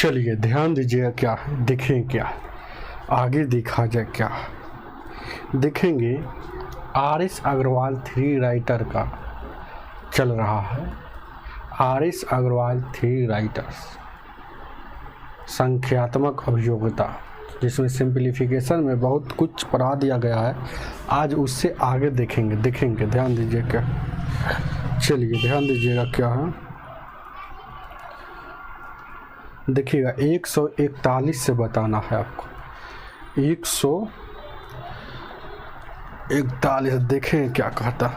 चलिए ध्यान दीजिएगा, क्या देखें, क्या आगे देखा जाए, क्या देखेंगे। आर.एस. अग्रवाल थ्री राइटर का चल रहा है। आर.एस. अग्रवाल थ्री राइटर्स संख्यात्मक अभियोगिता, जिसमें सिंप्लीफिकेशन में बहुत कुछ पढ़ा दिया गया है। आज उससे आगे देखेंगे। ध्यान दीजिए, क्या चलिए ध्यान दीजिएगा, क्या है देखिएगा। 141 से बताना है आपको। 141 देखें क्या कहता।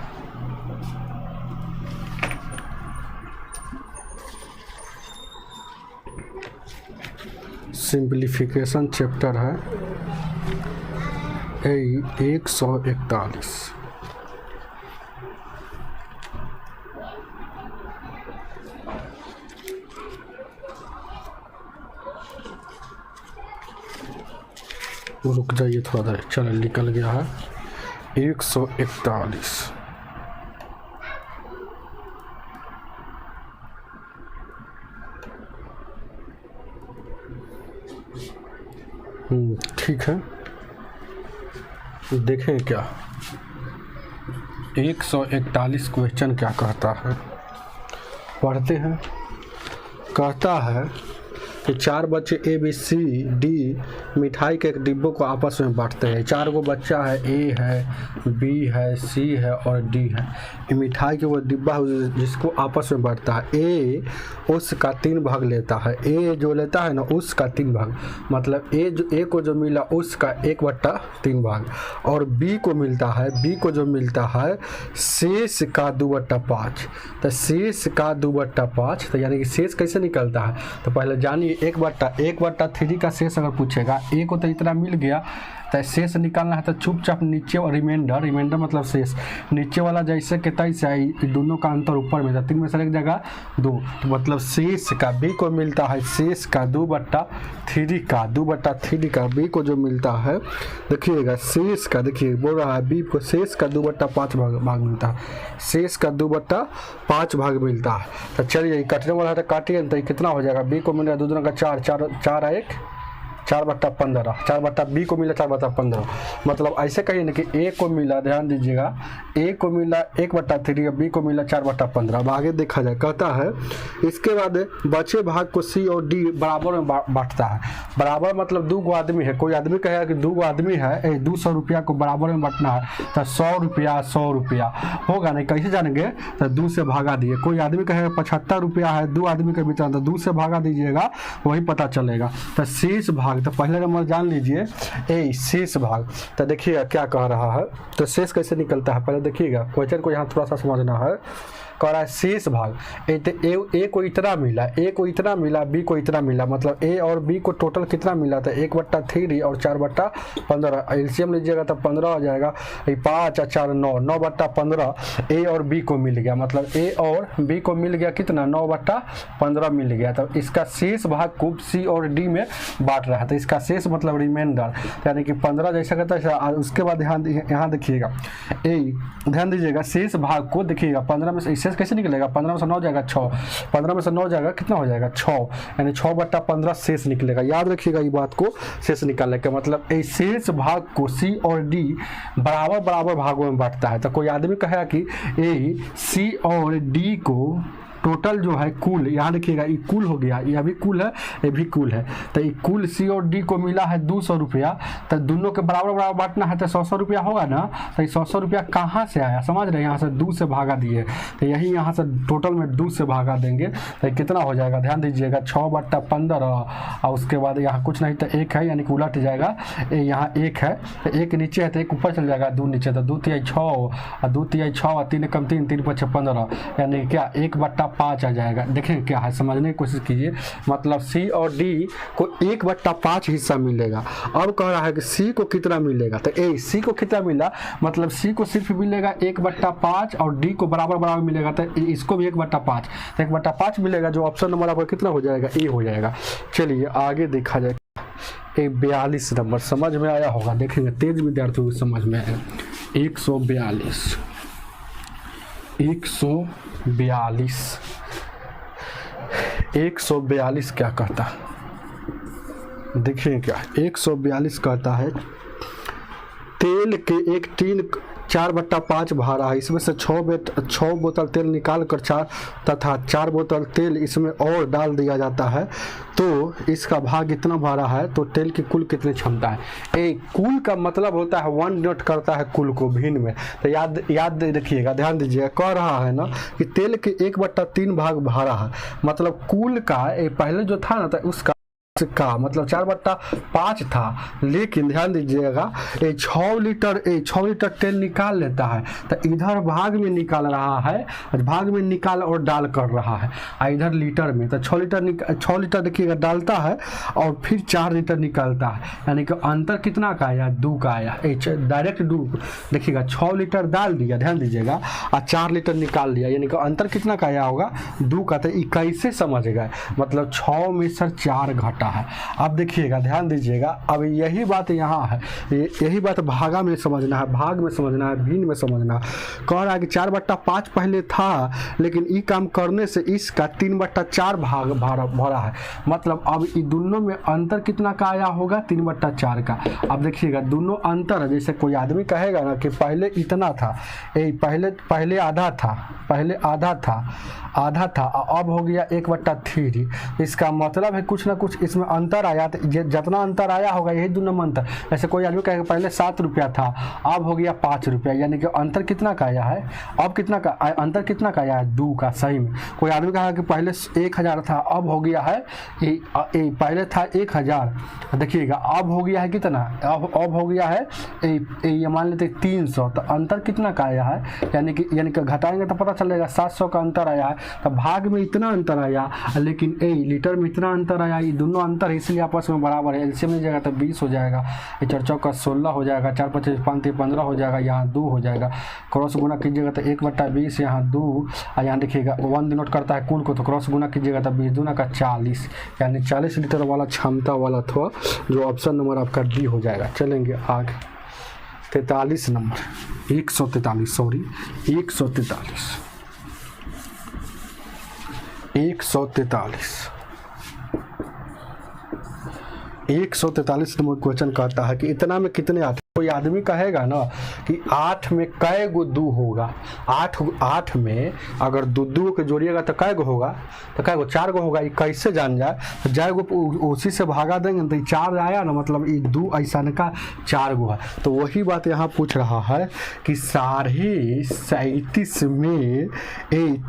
सिंप्लीफिकेशन चैप्टर है 141। रुक जाइए थोड़ा देर, चलो निकल गया है 141। ठीक है, देखें क्या 141 क्वेश्चन क्या कहता है, पढ़ते हैं। कहता है कि चार बच्चे ए बी सी डी मिठाई के एक डिब्बों को आपस में बांटते हैं। चार गो बच्चा है, ए है, बी है, सी है और डी है। ये मिठाई के वो डिब्बा है जिसको आपस में बांटता है। ए उसका 3 भाग लेता है। ए जो लेता है ना उसका 3 भाग, मतलब ए को जो मिला उसका 1/3 भाग, और बी को मिलता है, बी को जो मिलता है शेष का 2/5। तो शेष का 2/5, तो यानी कि शेष कैसे निकलता है, तो पहले जानिए 1/3 का शेष अगर पूछेगा, ए को तो इतना मिल गया, तो शेष निकालना है तो चुपचाप नीचे रिमाइंडर मतलब शेष नीचे वाला जैसे के तैसे आई, दोनों का अंतर ऊपर में था, 3 में से एक जगह 2, तो मतलब शेष का बी को मिलता है शेष का 2/3 का बी को जो मिलता है, देखिएगा शेष का, देखिए बोल रहा है बी को शेष का 2/5 भाग मिलता है, शेष का 2/5 भाग मिलता है। तो चलिए कटने वाला है तो काटिए, तो कितना हो जाएगा, बी को मिलेगा 2 का 4 1 4/15 बी को मिला 4/15, मतलब ऐसे कहिए ना कि ए को मिला, ध्यान दीजिएगा, ए को मिला 1/3, बी को मिला 4/15। अब आगे देखा जाए, कहता है इसके बाद बचे भाग को सी और डी बराबर में बांटता है। बराबर मतलब 2 आदमी है, कोई आदमी कहेगा कि 2 आदमी है, 200 रुपया को बराबर में बांटना है, तो 100 रुपया होगा नहीं, कैसे जानेंगे, तो 2 से भागा दिए। कोई आदमी कहेगा 75 रुपया है, 2 आदमी के बीच, तो 2 से भागा दीजिएगा, वही पता चलेगा। तो शेष भाग, तो पहले नंबर जान लीजिए शेष भाग। तो देखिएगा क्या कह रहा है, तो शेष कैसे निकलता है, पहले देखिएगा क्वेश्चन को यहाँ थोड़ा सा समझना है। कह रहा है शेष भाग, ए को इतना मिला, बी को इतना मिला, मतलब ए और बी को टोटल कितना मिला था, 1/3 और 4/15, एलसीएम लीजिएगा तो 15 हो जाएगा, 5 और 4 9, 9/15 ए और बी को मिल गया, मतलब ए और बी को मिल गया कितना, 9/15 मिल गया। तो इसका शेष भाग को सी और डी में बांट रहा है, तो इसका शेष मतलब रिमाइंडर, यानी कि 15 जैसा कहता है। उसके बाद यहाँ देखिएगा, ध्यान दीजिएगा, शेष भाग को देखिएगा 15 में से शेष कैसे निकलेगा, 15 में से 9 जाएगा 6, 15 में से 9 जाएगा कितना हो जाएगा 6, यानी 6/15 शेष निकलेगा। याद रखिएगा ये बात को, शेष निकालने का मतलब शेष भाग को सी और डी बराबर भागों में बांटता है। तो कोई आदमी कहेगा कि ए सी और डी को टोटल जो है कुल, यहाँ देखिएगा ये कुल हो गया, ये भी कुल है, ये भी कुल है, तो ये कुल सी और डी को मिला है 200 रुपया, तो दोनों के बराबर बांटना है, तो 100 रुपया होगा ना। तो ये 100 रुपया कहाँ से आया, समझ रहे हैं, यहाँ से 2 से भागा दिए, तो यही यहाँ से टोटल में 2 से भागा देंगे, तो कितना हो जाएगा, ध्यान दीजिएगा 6/15, और उसके बाद यहाँ कुछ नहीं तो 1 है, यानी कि उलट जाएगा, यहाँ 1 है, तो 1 नीचे है तो 1 ऊपर चल जाएगा, 2 नीचे, तो 2 तिहाई 6 और 2 तिहाई 6 और 3 कम 3, 3 5 15, यानी क्या 1/5 आ जाएगा। देखें क्या है, समझने की कोशिश कीजिए, मतलब सी और डी को 1/5 हिस्सा मिलेगा। अब कह रहा है कि सी को कितना मिलेगा, तो सी को कितना मिला, मतलब सी को सिर्फ मिलेगा 1/5 और डी को बराबर मिलेगा, तो इसको भी 1/5, तो 1/5 मिलेगा, जो ऑप्शन नंबर आपका कितना हो जाएगा, ए हो जाएगा। चलिए आगे देखा जाए, 42 नंबर समझ में आया होगा, देखेंगे तेज विद्यार्थियों को समझ में आएगा। 142 142 क्या कहता, देखिए क्या 142 कहता है तेल के एक टीन 4/5 भरा है, इसमें से 6 बोतल तेल निकाल कर 4 तथा 4 बोतल तेल इसमें और डाल दिया जाता है, तो इसका भाग इतना भरा है, तो तेल की कुल कितनी क्षमता है। कुल का मतलब होता है 1 डिनोट करता है कुल को भिन्न में। तो याद रखिएगा, ध्यान दीजिएगा, कह रहा है ना कि तेल के 1/3 भाग भरा है, मतलब कुल का पहले जो था ना तो उसका मतलब 4/5 था, लेकिन ध्यान दीजिएगा 6 लीटर तेल निकाल लेता है, तो इधर भाग में निकाल रहा है, भाग में निकाल और डाल कर रहा है, इधर लीटर में तो 6 लीटर देखिएगा डालता है और फिर 4 लीटर निकालता है, यानी कि अंतर कितना का आया, 2 का आया। डायरेक्ट 2 देखिएगा, 6 लीटर डाल दिया, ध्यान दीजिएगा, और 4 लीटर निकाल दिया, यानी कि अंतर कितना का आया होगा, 2 का। तो कैसे समझ गए, मतलब 6 में से 4 घटा है। अब देखिएगा, ध्यान दीजिएगा, अब यही बात यहाँ है, यही बात भागा में समझना है, भाग में समझना है, भिन्न में समझना है। कह रहा है कि 4/5 पहले था, लेकिन ये काम करने से इसका 3/4 भाग भरा है, मतलब अब ये दोनों में अंतर कितना का आया होगा, 3/4 का। अब देखिएगा दोनों अंतर है, जैसे कोई आदमी कहेगा ना कि पहले इतना था, पहले आधा था, अब हो गया 1/3, इसका मतलब है कुछ ना कुछ इसमें अंतर आया, तो जितना अंतर आया होगा यही दोनों में अंतर। जैसे कोई आदमी कहेगा पहले 7 रुपया था, अब हो गया 5 रुपया, यानी कि अंतर कितना का आया है, अब कितना का अंतर कितना का आया है, 2 का। सही में कोई आदमी कहा कि पहले 1000 था, अब हो गया है पहले था 1000, देखिएगा अब हो गया है कितना, अब हो गया है ये मान लेते 300, तो अंतर कितना का आया है, यानी कि घटाएंगे तो पता चलेगा 700 का अंतर आया है। तो भाग में इतना अंतर आया, लेकिन लीटर में इतना अंतर आया, ये दोनों अंतर है इसलिए आपस में बराबर है। एलसीएम में जाएगा तो 20 हो जाएगा, 4 का 16 हो जाएगा, 4 25 5 15 हो जाएगा, यहाँ 2 हो जाएगा, क्रॉस गुना कीजिएगा तो 1/20, यहाँ 2, और यहाँ देखिएगा 1 डिनोट करता है कुल को, तो क्रॉस गुना कीजिएगा तो 20 दूना का 40, यानी 40 लीटर वाला क्षमता वाला था, जो ऑप्शन नंबर आपका डी हो जाएगा। चलेंगे आगे, 43 नंबर, 143 नंबर क्वेश्चन कहता है कि इतना में कितने आते। कोई आदमी कहेगा ना कि 8 में कै गो 2 होगा, 8 में अगर 2 के जोड़िएगा तो कै गो होगा, तो कै गो 4 गो होगा। ये कैसे जान जाए, तो जाए गो उसी से भागा देंगे तो 4 आया ना, मतलब ये 2 ऐसा का 4 गो है। तो वही बात यहाँ पूछ रहा है कि 37.5 में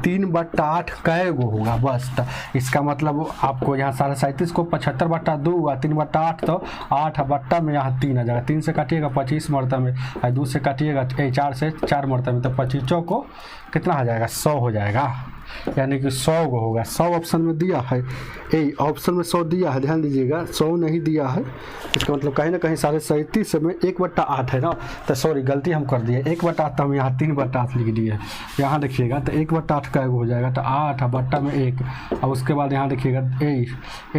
3/8 कै गो होगा, बस। तो इसका मतलब आपको यहाँ 37.5 को 75/2 हुआ, 3/8 तो 8 बट्टा में यहाँ 3 आ जाएगा, 3 से काटिएगा 25 मरतबे में, 2 से काटिएगा 4 से 4 मरतबे में, तो 25 को कितना हो जाएगा, 100 हो जाएगा, यानी कि 100 को होगा। 100 ऑप्शन में दिया है, ऑप्शन में 100 दिया है, ध्यान दीजिएगा, 100 नहीं दिया है, इसका मतलब कहीं ना कहीं 37.5 में 1/8 है ना, तो सॉरी गलती हम कर दिए, 1/8 हम यहाँ 3/8 लिख दिए। यहाँ देखिएगा तो 1/8 का हो जाएगा, तो 8 बट्टा में 1, और उसके बाद यहाँ देखिएगा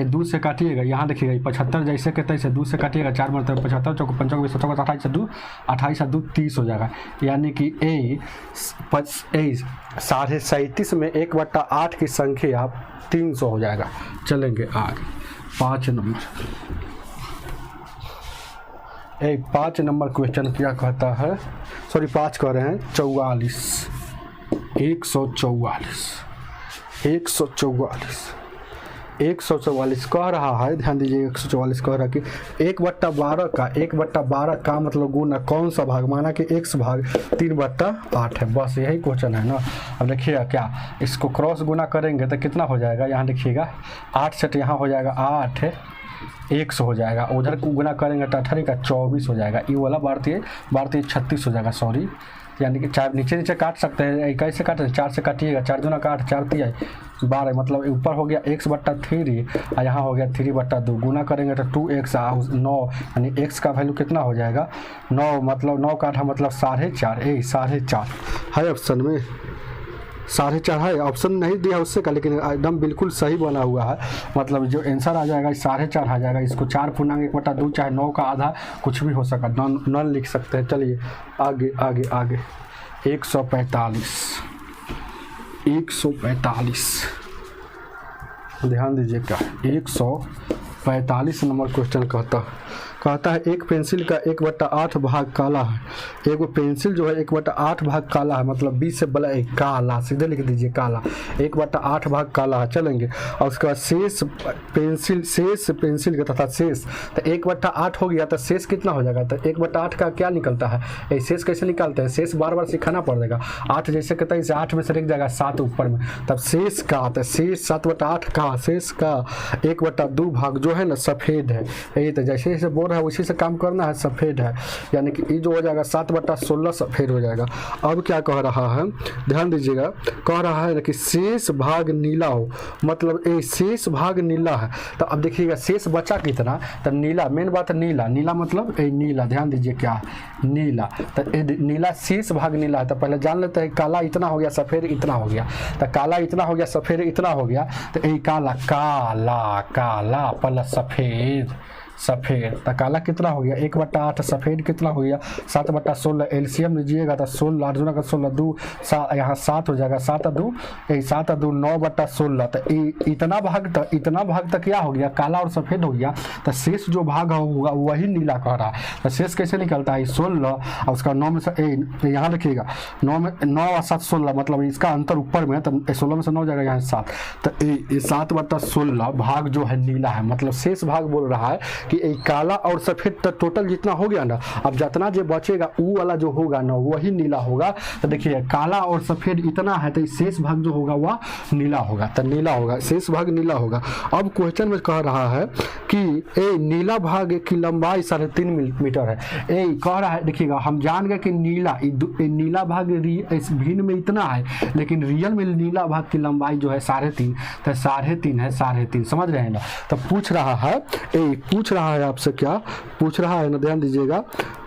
2 से काटिएगा, यहाँ देखिएगा 75 जैसे के तैसे 2 से काटिएगा 4 मरतबे 75 चौक 25 20 28 से 2 28 से 2 30 हो जाएगा, यानी कि 37.5 में 1/8 की संख्या 300 हो जाएगा। चलेंगे आगे, 5 नंबर, 5 नंबर क्वेश्चन क्या कहता है, सॉरी 5 कह रहे हैं, 144 कह रहा है, ध्यान दीजिए, 144 कह रहा है कि 1/12 का मतलब गुना कौन सा भाग, माना कि x भाग 3/8 है, बस यही क्वेश्चन है ना। अब देखिएगा क्या, इसको क्रॉस गुना करेंगे तो कितना हो जाएगा, यहाँ देखिएगा 8 से तो यहाँ हो जाएगा 8 100 हो जाएगा, उधर को गुना करेंगे तो 18 का 24 हो जाएगा, ये वाला भारतीय 36 हो जाएगा, सॉरी, यानी कि 4 नीचे काट सकते हैं, कैसे काटे, 4 से काटिएगा, 4 दूना 8 4 3 12, मतलब ऊपर हो गया x/3 और यहाँ हो गया 3/2, गुना करेंगे तो 2x 9, यानी x का वैल्यू कितना हो जाएगा 9, मतलब 9 का 8 मतलब 4.5, 4.5 है ऑप्शन में, 4.5 है, ऑप्शन नहीं दिया उससे का, लेकिन एकदम बिल्कुल सही बना हुआ है, मतलब जो आंसर आ जाएगा 4.5 आ जाएगा। इसको 4 पूर्णांक 1/2 चाहे 9 का आधा कुछ भी हो सका, नॉन लिख सकते हैं। चलिए आगे आगे आगे, 145 ध्यान दीजिए क्या, 145 45 नंबर क्वेश्चन कहता है एक पेंसिल का 1/8 भाग काला है। एक पेंसिल जो है 1/8 भाग काला है, मतलब 20 से बड़ा एक काला, सीधे लिख दीजिए काला, 1/8 भाग काला है। चलेंगे और उसके बाद शेष पेंसिल का तथा शेष, तो 1/8 हो गया तो शेष कितना हो जाएगा, तो 1/8 का क्या निकलता है, ये शेष कैसे निकालते हैं, शेष बार बार सिखाना पड़ेगा। 8 जैसे कहता है इसे 8 में से रख जाएगा 7 ऊपर में, तब शेष का, तो शेष 7/8 का, शेष का 1/2 भाग जो है ना सफ़ेद है। यही तो जैसे जैसे बोल रहा है उसी से काम करना है, सफ़ेद है, यानी कि ये जो हो जाएगा 7/16 सफ़ेद हो जाएगा। अब क्या कह रहा है, ध्यान दीजिएगा, कह रहा है ना कि शेष भाग नीला हो, मतलब ये शेष भाग नीला है। तो अब देखिएगा शेष बचा कितना, तो नीला, मेन बात है नीला, नीला मतलब ये नीला, ध्यान दीजिए क्या है नीला, तो नीला शेष भाग नीला है। तो पहले जान लेते हैं काला इतना हो गया, सफ़ेद इतना हो गया, तो काला इतना हो गया, सफ़ेद इतना हो गया, तो ये काला काला काला प्लस सफ़ेद सफ़ेद, तो काला कितना हो गया 1/8, सफ़ेद कितना हो गया 7/16, एलसीएम लीजिएगा तो 16, 8 का 16, 2 यहाँ 7 हो जाएगा, 7 2 9/16, तो इतना भाग तक क्या हो गया काला और सफ़ेद हो गया, तो शेष जो भाग होगा वही नीला कह रहा है। तो शेष कैसे निकलता है 16 और उसका 9 में से यहाँ रखिएगा 9 में 9 और 7 16, मतलब इसका अंतर ऊपर में, तो 16 में से 9 जाएगा यहाँ 7, तो 7/16 भाग जो है नीला है, मतलब शेष भाग बोल रहा है कि एक काला और सफ़ेद तो टोटल जितना हो गया ना, अब जितना जो बचेगा वो वाला जो होगा ना वही नीला होगा। तो देखिए काला और सफ़ेद इतना है, तो शेष भाग जो होगा वह नीला होगा, तो नीला होगा, शेष भाग नीला होगा। अब क्वेश्चन में कह रहा है कि ए नीला भाग की लंबाई 3.5 मीटर है। ए कह रहा है, देखिएगा हम जान गए कि नीला भाग इस भिन्न में इतना है, लेकिन रियल में नीला भाग की लंबाई जो है 3.5, तो 3.5 है, 3.5, समझ रहे हैं ना। तो पूछ रहा है आपसे, क्या पूछ रहा है ना, ध्यान दीजिएगा,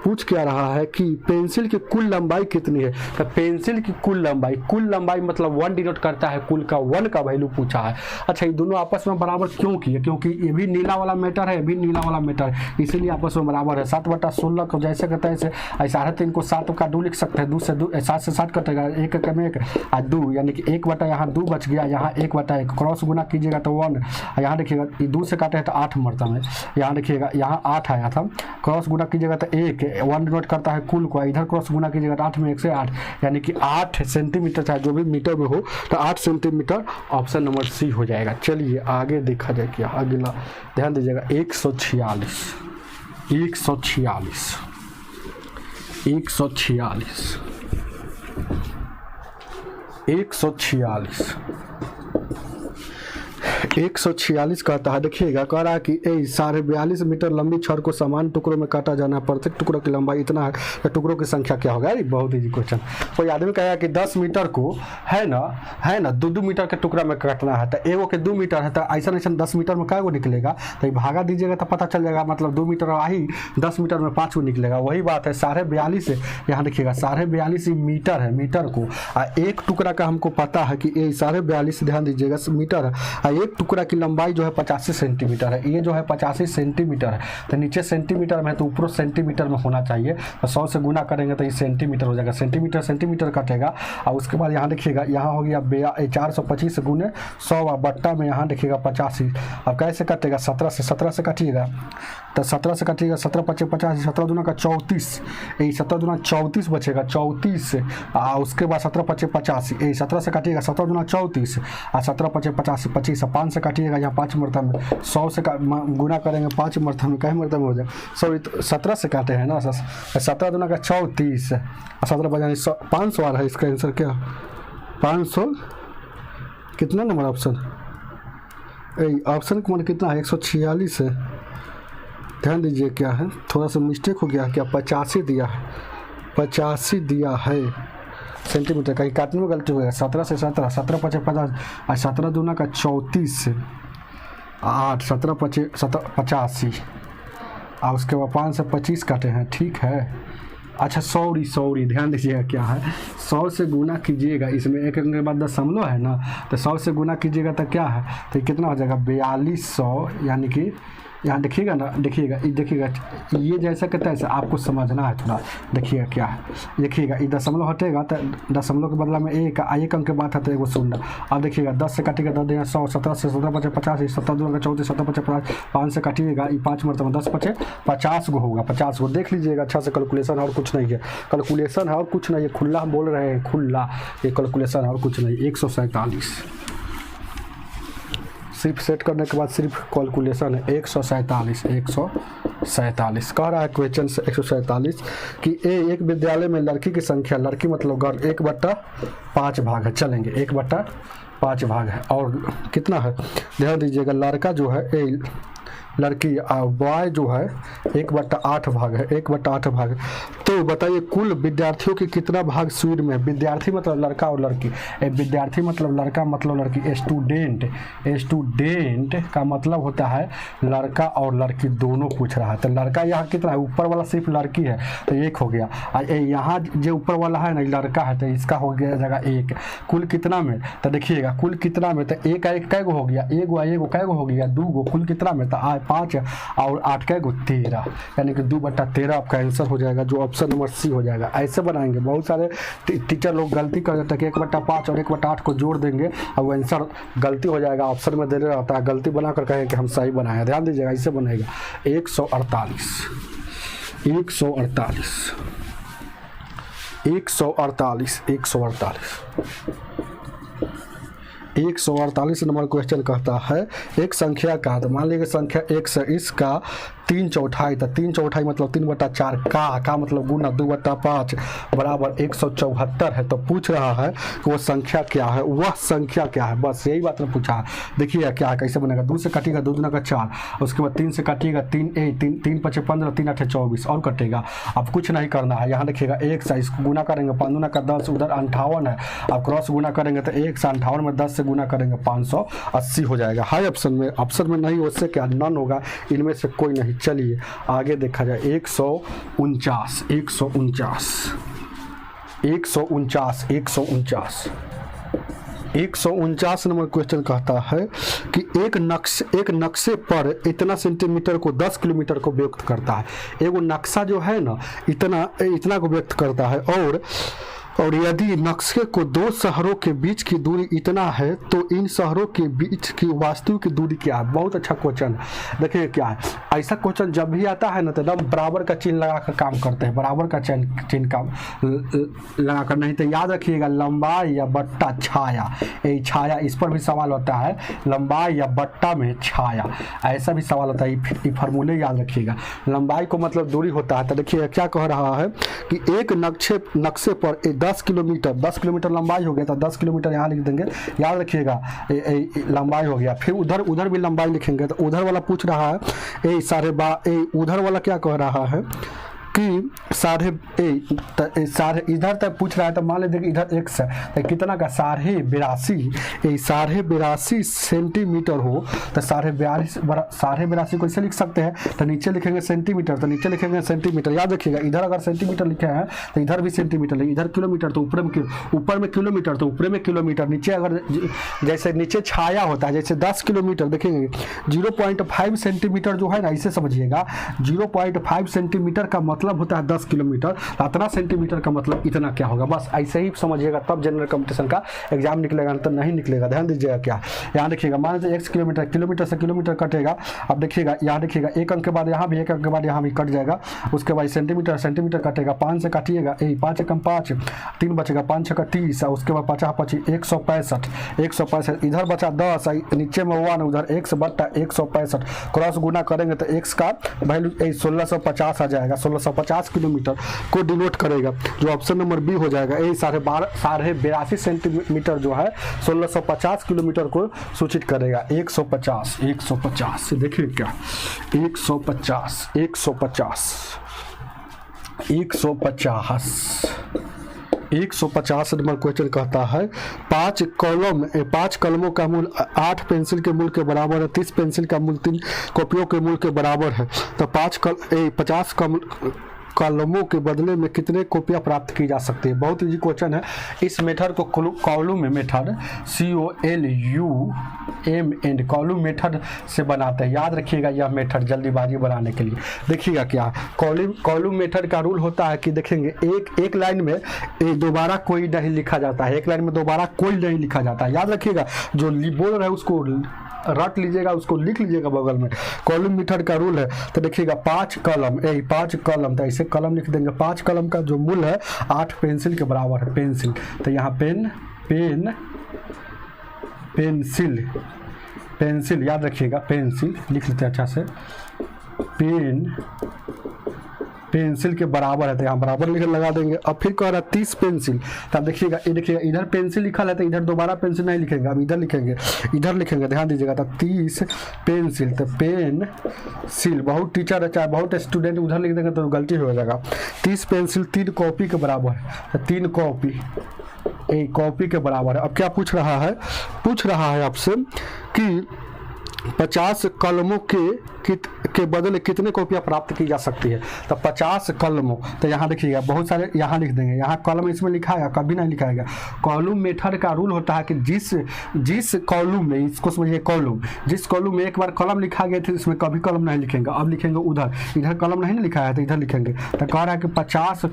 पूछ क्या रहा है कि पेंसिल की कुल लंबाई कितनी है। तो पेंसिल की कुल लंबाई मतलब 1 डिनोट करता है कुल का, 1 का वैल्यू पूछा है। अच्छा ये दोनों आपस में बराबर क्यों किए, क्योंकि ये भी नीला वाला मैटर है, ये भी नीला वाला मैटर है, इसीलिए आपस में बराबर है। 7/16 को जैसे कहते हैं ऐसे 3.5 को 7 का 2 लिख सकते हैं, 2 से 2 7 से 7 कटेगा, 1 में 1 और 2, यानी कि 1 यहाँ 2 बच गया, यहाँ 1/1 क्रॉस गुना कीजिएगा तो 1, यहाँ देखिएगा 2 से काटे तो 8 मरता है, यहाँ देखिएगा यहाँ 8 आया था, क्रॉस गुना कीजिएगा तो 1 डिनोट करता है कुल को, इधर क्रॉस गुना कीजिएगा तो 8 में 1 से 8, यानी कि 8 सेंटीमीटर, चाहे जो भी मीटर में हो तो 8 सेंटीमीटर, ऑप्शन नंबर सी हो जाएगा। चलिए आगे देखा जाए क्या अगला, ध्यान दीजिएगा 146 कहता है, देखिएगा कह रहा है कि 42.5 मीटर लंबी छड़ को समान टुकड़ों में काटा जाना है, प्रत्येक टुकड़ों की लंबाई इतना है, तो टुकड़ों की संख्या क्या होगा। बहुत इजी क्वेश्चन। कोई आदमी कहेगा कि 10 मीटर को है ना 2 मीटर के टुकड़ा में काटना है, तो एगो के 2 मीटर है, तो ऐसा 10 मीटर में क्या निकलेगा, तो भागा दीजिएगा तो पता चल जाएगा, मतलब 2 मीटर आई 10 मीटर में 5 निकलेगा, वही बात है। 42.5 यहाँ देखिएगा 42.5 मीटर है, मीटर को एक टुकड़ा का हमको पता है कि 42.5 ध्यान दीजिएगा मीटर है, एक टुकड़ा की लंबाई जो है 85 सेंटीमीटर है, ये जो है 85 सेंटीमीटर है, तो नीचे सेंटीमीटर में है तो ऊपर सेंटीमीटर में होना चाहिए, तो 100 से गुना करेंगे तो ये सेंटीमीटर हो जाएगा, सेंटीमीटर कटेगा। और उसके बाद यहाँ देखिएगा यहाँ हो गया 425 गुने 100 बट्टा में यहाँ देखिएगा 85, अब कैसे कटेगा 17 से काटिएगा, तो 17 से काटिएगा 17 × 5 = 50, 17 दूना का 34, 17 दूना 34 बचेगा 34, उसके बाद 17 × 5 = 50, 17 से काटिएगा 17 दूना 34 और 17 × 5 = 25, 5 से काटिएगा यहाँ 5 मरतबा में, 100 से गुना करेंगे 5 मरतबा में, कई मरतबा में हो जाए 17 से काटे हैं ना, 17 दूना का 34 और 17 बजाने 500 आ रहा है, इसका आंसर क्या 500 कितना नंबर ऑप्शन का मतलब कितना है 146 है। ध्यान दीजिए क्या है, थोड़ा सा मिस्टेक हो गया, क्या 85 दिया है, 85 दिया है सेंटीमीटर, कहीं काटने में गलती हो गया। 17 से 17, 17 × 5 = 50 और 17 दूना का 34 8, 17 × 5 = 85 और उसके बाद 5 से 25 काटे हैं, ठीक है। अच्छा सॉरी ध्यान दीजिएगा क्या है, 100 से गुना कीजिएगा, इसमें एक के बाद दशमलव है ना, तो 100 से गुना कीजिएगा तो क्या है, तो कितना हो जाएगा 4200, यानी कि यहाँ देखिएगा ना, देखिएगा ये जैसा कहता है ऐसा आपको समझना है थोड़ा। देखिएगा क्या है, देखिएगा ये दशमलव हटेगा तो दशमलव के बदला में एक अंक के बाद है एगो शून्य। अब देखिएगा 10 से काटिएगा 10 देगा 100, 17 से 17 बचे 50, 17 2 का 34, 17 बचे 50, 5 से काटिएगा ये 5 मरतबा 10 बचे 50 गो होगा, 50 गो। देख लीजिएगा अच्छा से, कैलकुलेशन और कुछ नहीं है, कैलकुलेशन है और कुछ नहीं है, खुला हम बोल रहे हैं, खुला ये कैलकुलेशन है और कुछ नहीं। 147 सिर्फ सेट करने के बाद सिर्फ कैलकुलेशन है। 147 कह रहा है क्वेश्चन से 147 कि एक विद्यालय में लड़की की संख्या, लड़की मतलब घर 1/5 भाग है, चलेंगे 1/5 भाग है। और कितना है ध्यान दीजिएगा, लड़का जो है लड़की बॉय जो है 1/8 भाग है, 1/8 भाग है। तो बताइए कुल विद्यार्थियों की कितना भाग स्वीड में? विद्यार्थी मतलब लड़का और लड़की, विद्यार्थी मतलब लड़का मतलब लड़की, स्टूडेंट का मतलब होता है लड़का और लड़की दोनों पूछ रहा है। तो लड़का यहाँ कितना है, ऊपर वाला सिर्फ लड़की है तो 1 हो गया, यहाँ जो ऊपर वाला है ना लड़का है तो इसका हो गया जगह 1। कुल कितना में, तो देखिएगा कुल कितना में, तो 1 कै गो हो गया, एगो कै गो हो गया, 2 गो, कुल कितना में, तो 5 और 8 कै गो 13, यानी कि 2/13 आपका आंसर हो जाएगा, जो ऑप्शन नंबर सी हो जाएगा। ऐसे बनाएंगे, बहुत सारे टीचर लोग गलती कर देते हैं कि 1/5 और 1/8 को जोड़ देंगे और वो आंसर गलती हो जाएगा, ऑप्शन में दे रहता है, गलती बनाकर कहें कि हम सही बनाए। ध्यान दीजिएगा ऐसे बनेगा 148 148 नंबर क्वेश्चन कहता है एक संख्या का, तो मान लीजिए संख्या 1 से इसका 3/4, तो 3/4 मतलब 3/4 का मतलब गुना 2/5 बराबर 174 है। तो पूछ रहा है कि वो संख्या क्या है, वह संख्या क्या है, बस यही बात में पूछा है। देखिए क्या है, कैसे बनेगा, 2 से काटिएगा 2 दूना का 4, उसके बाद 3 से काटिएगा 3 5 15, 3 8 24 और कटेगा। अब कुछ नहीं करना है, यहाँ देखिएगा 1 से इसको गुना करेंगे, 5 दूना का 10, उधर 58 है, अब क्रॉस गुना करेंगे तो 1 से 58 में 10 से गुना करेंगे 580 हो जाएगा। हाई ऑप्शन में, ऑप्शन में नहीं, उससे क्या नन होगा, इनमें से कोई नहीं। चलिए आगे देखा जाए 149 नंबर क्वेश्चन कहता है कि एक नक्शे पर इतना सेंटीमीटर को 10 किलोमीटर को व्यक्त करता है। एगो नक्शा जो है ना इतना को व्यक्त करता है, और यदि नक्शे को 2 शहरों के बीच की दूरी इतना है तो इन शहरों के बीच की वास्तविक दूरी क्या है। बहुत अच्छा क्वेश्चन है। देखिए क्या है, ऐसा क्वेश्चन जब भी आता है ना तो एकदम बराबर का चिन्ह लगाकर काम करते हैं, बराबर का चिन्ह काम लगाकर, नहीं तो याद रखिएगा लंबाई या बट्टा छाया, ये छाया इस पर भी सवाल होता है, लंबाई या बट्टा में छाया, ऐसा भी सवाल होता है। ये फार्मूले याद रखिएगा, लंबाई को मतलब दूरी होता है। तो देखिए क्या कह रहा है कि एक नक्शे पर 10 किलोमीटर लंबाई हो गया, तो 10 किलोमीटर यहाँ लिख देंगे, याद रखिएगा लंबाई हो गया। फिर उधर भी लंबाई लिखेंगे, तो उधर वाला पूछ रहा है उधर वाला क्या कह रहा है कि साढ़े इधर तक पूछ रहा है, तो मान लीजिए इधर x है तो कितना का 82 सेंटीमीटर हो, तो 82 को इसे लिख सकते हैं, तो नीचे लिखेंगे सेंटीमीटर, तो नीचे लिखेंगे सेंटीमीटर। याद रखिएगा इधर अगर सेंटीमीटर लिखे हैं तो इधर भी सेंटीमीटर, इधर किलोमीटर तो ऊपर में किलोमीटर, तो ऊपर में किलोमीटर, नीचे अगर जैसे नीचे छाया होता है, जैसे 10 किलोमीटर देखेंगे 0.5 सेंटीमीटर जो है ना, इसे समझिएगा 0.5 सेंटीमीटर का मतलब होता है 10 किलोमीटर, इतना सेंटीमीटर का मतलब इतना क्या होगा, बस ऐसे ही समझिएगा, तब जनरल कंपटीशन का एग्जाम निकलेगा, तो नहीं निकलेगा। ध्यान दीजिएगा क्या, यहाँ देखिएगा मान लीजिए x किलोमीटर से किलोमीटर कटेगा। अब देखिएगा यहाँ देखिएगा 1 अंक के बाद यहाँ भी 1 अंक के बाद यहाँ भी कट जाएगा, उसके बाद सेंटीमीटर कटेगा, 5 से काटिएगा 5 एकम 5, 3 बचेगा, 5 6 30, उसके बाद 50 25 165, इधर बचा 10, नीचे में 1, उधर x बट्टा 165, क्रॉस गुना करेंगे तो x का वैल्यू 1650 आ जाएगा, 1650 किलोमीटर को डिनोट करेगा, जो ऑप्शन नंबर बी हो जाएगा। 82 सेंटीमीटर जो है 1650 किलोमीटर को सूचित करेगा। 150 देखिए क्या 150 नंबर क्वेश्चन कहता है 5 कलमों का मूल्य 8 पेंसिल के मूल्य के बराबर है, 30 पेंसिल का मूल्य 3 कॉपियों के मूल्य के बराबर है। तो 50 कॉलमों के बदले में कितने कॉपियाँ प्राप्त की जा सकती है। बहुत इजी क्वेश्चन है। इस मेथड को column method COLUM column method से बनाते हैं। याद रखिएगा यह मेथड जल्दीबाजी बनाने के लिए। देखिएगा क्या कॉलम मेथड का रूल होता है कि देखेंगे एक लाइन में दोबारा कोई नहीं लिखा जाता है, एक लाइन में दोबारा कोई नहीं लिखा जाता है। याद रखिएगा जो बोल रहा है उसको रट लीजिएगा, उसको लिख लीजिएगा बगल में। कॉलम मेथड का रूल है तो देखिएगा 5 कलम तो ऐसे कलम लिख देंगे। 5 कलम का जो मूल है 8 पेंसिल के बराबर है। पेंसिल तो यहाँ पेंसिल याद रखिएगा, पेंसिल लिख लेते हैं अच्छा से। पेंसिल के बराबर है तो यहाँ बराबर लिख लगा देंगे। अब फिर कह रहा है 30 पेंसिल तो अब देखिएगा इधर पेंसिल लिखा है तो इधर दोबारा पेंसिल नहीं लिखेंगे, अब इधर लिखेंगे ध्यान दीजिएगा। तो 30 पेंसिल तो पेंसिल बहुत टीचर है चाहे बहुत स्टूडेंट उधर लिख देंगे तो गलती हो जाएगा। 30 पेंसिल 3 कॉपी के बराबर है तो 3 कॉपी एक कॉपी के बराबर है। अब क्या पूछ रहा है आपसे कि 50 कलमों के बदले कितने कॉपियाँ प्राप्त की जा सकती है। तो 50 कलमों तो यहाँ देखिएगा बहुत सारे यहाँ लिख देंगे। यहाँ कलम इसमें लिखा है कभी नहीं लिखाएगा। कॉलम मेथड का रूल होता है कि जिस कॉलम में, इसको समझिए कॉलम, जिस कॉलम में एक बार कलम लिखा गया था इसमें कभी कलम नहीं लिखेंगे। अब लिखेंगे इधर कलम नहीं लिखा है तो इधर लिखेंगे। तो कह रहा है कि 50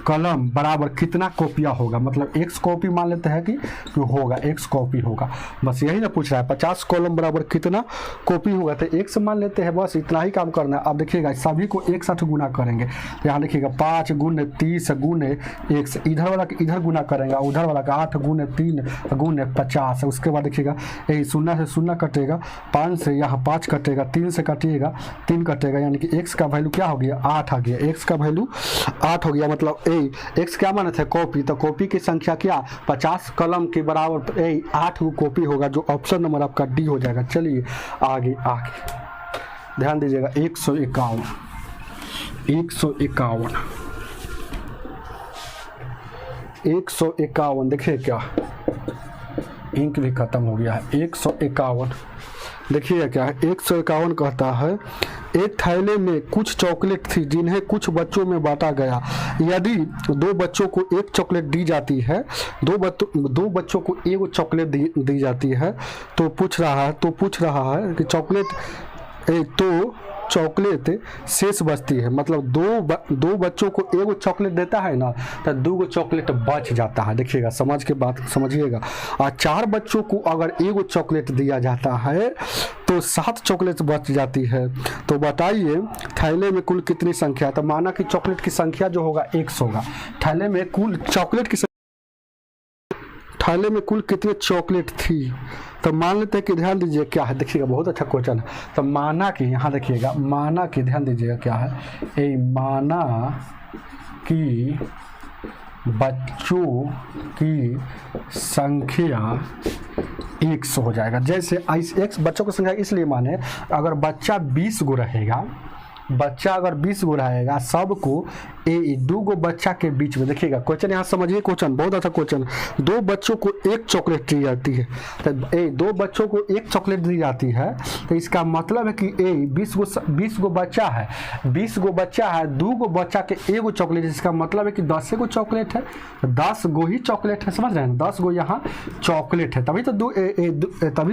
कलम बराबर कितना कॉपियाँ होगा, मतलब x कॉपी मान लेते हैं कि होगा x कॉपी होगा। बस यही ना पूछ रहा है 50 कॉलम बराबर कितना कॉपी होगा तो x मान लेते हैं, बस इतना ही काम करना है। अब देखिएगा सभी को एक साथ गुना करेंगे। यहाँ देखिएगा 5 गुने 30 गुने x, इधर वाला इधर गुना करेंगे, उधर वाला का 8 गुने 3 गुने 50। उसके बाद देखिएगा यही 0 से 0 कटेगा, 5 से यहाँ 5 कटेगा, 3 से कटिएगा 3 कटेगा, यानी कि x का वैल्यू क्या हो गया 8 आ गया। x का वैल्यू 8 हो गया, मतलब x क्या माने थे कॉपी, तो कॉपी की संख्या क्या 50 कलम के बराबर 8 कॉपी होगा, जो ऑप्शन नंबर आपका डी हो जाएगा। चलिए आगे ध्यान दीजिएगा 151 देखिए क्या इंक भी खत्म हो गया है। 151 देखिए क्या है 151 कहता है एक थैले में कुछ चॉकलेट थी जिन्हें कुछ बच्चों में बांटा गया। यदि 2 बच्चों को एक चॉकलेट दी जाती है, 2 बच्चों को एक चॉकलेट दी जाती है तो पूछ रहा है कि चॉकलेट शेष बचती है, मतलब दो बच्चों को एगो चॉकलेट देता है ना तो 2 चॉकलेट बच जाता है। देखिएगा समझ के बात समझिएगा। और 4 बच्चों को अगर एगो चॉकलेट दिया जाता है तो 7 चॉकलेट बच जाती है। तो बताइए थैले में कुल कितनी संख्या, तो माना कि चॉकलेट की संख्या जो होगा 100 होगा। थैले में कुल कितने चॉकलेट थी, तो मान लेते हैं कि ध्यान दीजिए क्या है। देखिएगा बहुत अच्छा क्वेश्चन है। तो माना कि यहाँ देखिएगा माना कि ध्यान दीजिएगा क्या है माना कि बच्चों की संख्या 100 हो जाएगा। जैसे x बच्चों की संख्या इसलिए माने अगर बच्चा 20 गो रहेगा, सबको 2 गो बच्चा के बीच में, देखिएगा क्वेश्चन यहाँ समझिए, क्वेश्चन बहुत अच्छा क्वेश्चन। 2 बच्चों को एक चॉकलेट दी जाती है, तो 2 बच्चों को एक चॉकलेट दी जाती है तो इसका मतलब है कि 20 गो बच्चा है, 2 गो बच्चा के एगो चॉकलेट, इसका मतलब है कि 10 गो चॉकलेट है, 10 गो ही चॉकलेट है, समझ रहे हैं 10 गो यहाँ चॉकलेट है, तभी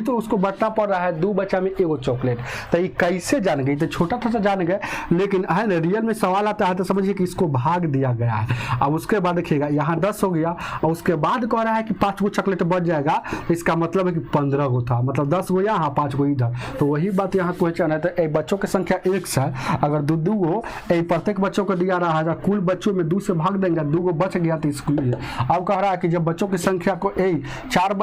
तो उसको बांटना पड़ रहा है 2 बच्चा में एगो चॉकलेट। तो ये कैसे जान गए, तो छोटा सा जान गए, लेकिन है ना रियल में सवाल आता है तो समझिए कि इसको भाग दिया गया है। अब उसके बाद देखिएगा यहाँ 10 हो गया और उसके बाद कह रहा है कि 5 गो चॉकलेट बच जाएगा, तो इसका मतलब है कि 15 गो था, मतलब 10 गो यहाँ 5 गो इधर। तो वही बात यहाँ क्वेश्चन है। तो बच्चों की संख्या 1 है, अगर 2 गो प्रत्येक बच्चों को दिया रहा है, कुल बच्चों में 2 से भाग देंगे, 2 गो बच गया तो इसको। अब कह रहा है कि जब बच्चों की संख्या को 4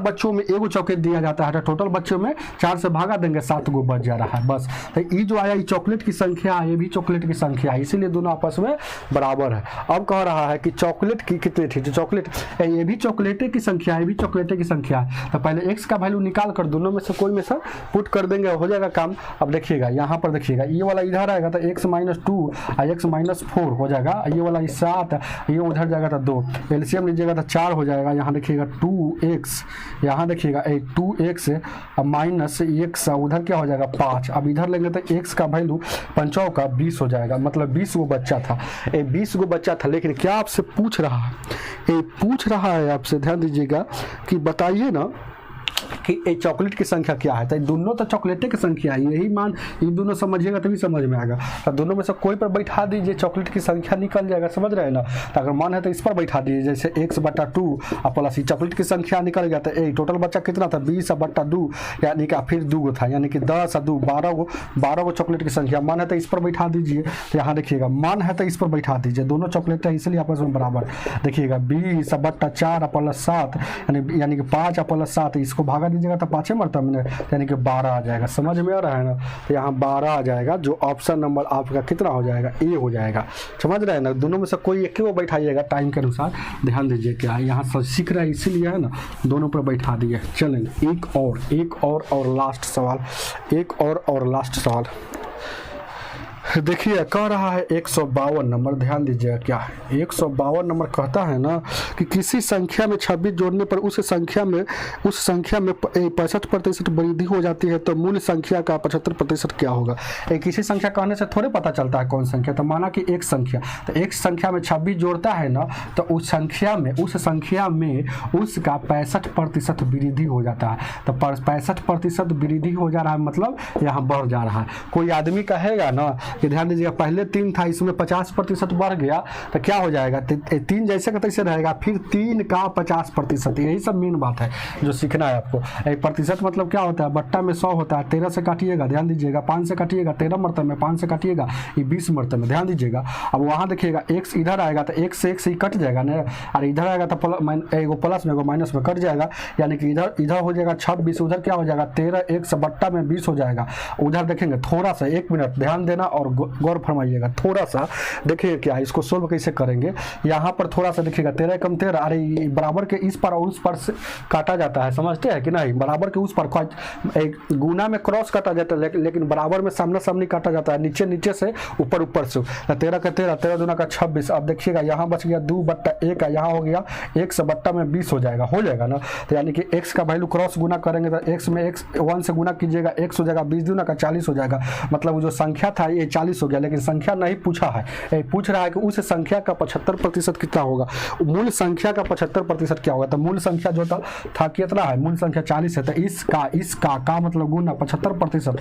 बच्चों में एगो चॉकलेट दिया जाता है तो टोटल बच्चों में 4 से भागा देंगे 7 गो बच जा रहा है। बस तो ये जो आया ये चॉकलेट की संख्या, ये भी चॉकलेट की संख्या है, इसीलिए दोनों आपस में बराबर है। अब कह रहा है कि चॉकलेट की कितनी थी, तो चॉकलेट ये भी चॉकलेट की संख्या है, ये भी चॉकलेट की संख्या है। तो पहले x का वैल्यू निकाल कर दोनों में से कोई में से पुट कर देंगे, हो जाएगा काम। अब देखिएगा यहाँ पर देखिएगा ये वाला इधर आएगा तो x - 2 और x - 4 हो जाएगा, ये वाला 7 ये उधर जाएगा तो 2, एलसीएम लीजिएगा तो 4 हो जाएगा। यहाँ देखिएगा 2x, यहाँ देखिएगा 2x माइनस x उधर क्या हो जाएगा 5। अब इधर लेंगे तो x का वैल्यू पंचों का 20 हो जाएगा, मतलब 20 गो बच्चा था, ये 20 गो बच्चा था। लेकिन क्या आपसे पूछ रहा है, ये पूछ रहा है आपसे, ध्यान दीजिएगा कि बताइए ना कि ये चॉकलेट की संख्या क्या है। तो दोनों तो चॉकलेटे की संख्या है, यही मान ये दोनों समझिएगा तभी समझ में आएगा। तो दोनों में से कोई पर बैठा दीजिए, चॉकलेट की संख्या निकल जाएगा, समझ रहे हैं ना। तो अगर मान है तो इस पर बैठा दीजिए, जैसे x/2 और प्लस चॉकलेट की संख्या निकल गया। तो टोटल बच्चा कितना था, 20/2, यानी कि फिर 2 गो था, यानी कि 10 और 2 12 गो चॉकलेट की संख्या। मान है तो इस पर बैठा दीजिए, तो यहाँ देखिएगा मान है तो इस पर बैठा दीजिए, दोनों चॉकलेट है इसलिए आपस में बराबर। देखिएगा 20/4 प्लस 7, यानी कि 5 प्लस 7, इसको भागा दीजिएगा तो 5 मरता मैंने, यानी कि 12 आ जाएगा। समझ में आ रहा है ना। तो यहाँ 12 आ जाएगा, जो ऑप्शन नंबर आपका कितना हो जाएगा, ए हो जाएगा। समझ रहे हैं ना। दोनों में से कोई एक ही वो बैठाइएगा टाइम के अनुसार। ध्यान दीजिए क्या यहाँ सब सीख रहा है इसीलिए है ना, दोनों पर बैठा दिए। चलेंगे एक और लास्ट सवाल, एक और लास्ट सवाल। देखिए कह रहा है 152 नंबर, ध्यान दीजिएगा क्या है 152 नंबर। कहता है ना कि किसी संख्या में 26 जोड़ने पर उस संख्या में 65% वृद्धि हो जाती है, तो मूल संख्या का 75% क्या होगा। किसी संख्या कहने से थोड़े पता चलता है कौन संख्या। तो माना कि एक संख्या, तो एक संख्या में 26 जोड़ता है ना, तो उस संख्या में उसका 65% वृद्धि हो जाता है। तो 65% वृद्धि हो जा रहा है, मतलब यहाँ बढ़ जा रहा है। कोई आदमी कहेगा ना कि ध्यान दीजिएगा पहले 3 था, इसमें 50% बढ़ गया, तो क्या हो जाएगा, 3 जैसे का तैसे रहेगा, फिर 3 का 50%। यही सब मेन बात है जो सीखना है आपको। एक प्रतिशत मतलब क्या होता है, बट्टा में 100 होता है, 13 से काटिएगा, ध्यान दीजिएगा 5 से काटिएगा 13 मरतबे में, 5 से काटिएगा ये 20 मरतबे में, ध्यान दीजिएगा। अब वहाँ देखिएगा x इधर आएगा तो x से ही कट जाएगा ना, और इधर आएगा तो एगो प्लस में एगो माइनस में कट जाएगा, यानी कि इधर हो जाएगा 26, उधर क्या हो जाएगा 13, x बट्टा में 20 हो जाएगा। उधर देखेंगे थोड़ा सा, 1 मिनट ध्यान देना और गौर फरमाइएगा थोड़ा सा। देखिए क्या इसको सोल्व कैसे करेंगे, यहाँ पर थोड़ा सा देखिएगा 13 कम 13, अरे बराबर के इस पर और उस पर से काटा जाता है, समझते हैं कि नहीं। बराबर के उस पर एक गुना में क्रॉस काटा जाता है, लेकिन बराबर में सामना सामनी काटा जाता है, नीचे से ऊपर से। 13 का 13, 13 दूना का 26। अब देखिएगा यहाँ बच गया 2/1, यहाँ हो गया x बट्टा में 20 हो जाएगा ना। तो यानी कि x का वैल्यू क्रॉस गुना करेंगे तो x में x 1 से गुना कीजिएगा, x हो जाएगा 20 दूना का 40 हो जाएगा। मतलब जो संख्या था ये 40 हो गया, लेकिन संख्या नहीं पूछा है, पूछ रहा है कि उस संख्या का 75% कितना होगा, मूल संख्या का 75% क्या होगा। तो मूल संख्या जो था कितना है, मूल संख्या 40 है, तो इसका का मतलब गुना 75%